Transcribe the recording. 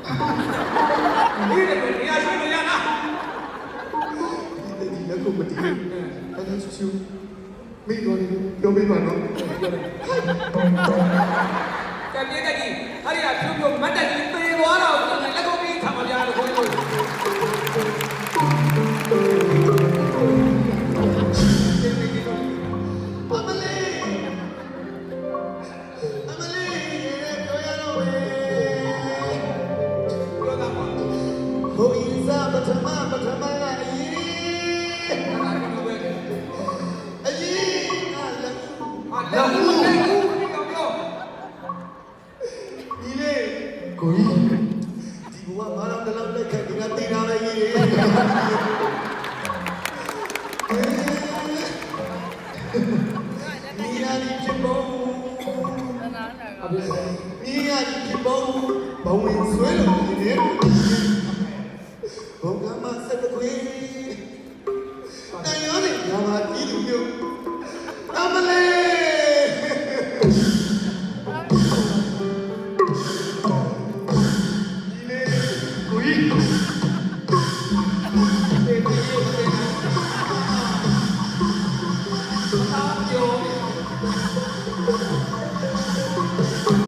นี่เด็กนี่อาชีพเลยนะဒီလက်ကိုမတည်အဲ့ဒါဆူမိတော်နေတော့ပြပါတော့ကဲပြေးတဲ့ကြီးအဲ့ဒီကဖြိုးဖြိုးမတ်တက်ကြီးသေသွားတော့လက်ကုပ်ပြီးခံမပြလို့ခေါ်လို့လောက်ဦးဒီလေကိုကြီးဒီဘဝဘာလို့တလောက်လက်ခက်ဒီကတေးတာပဲကြီးမိယာဒီချစ်ဖို့မိယာဒီချစ်ဖို့ဘုံဝင်ဆွဲလို့ဒီလေ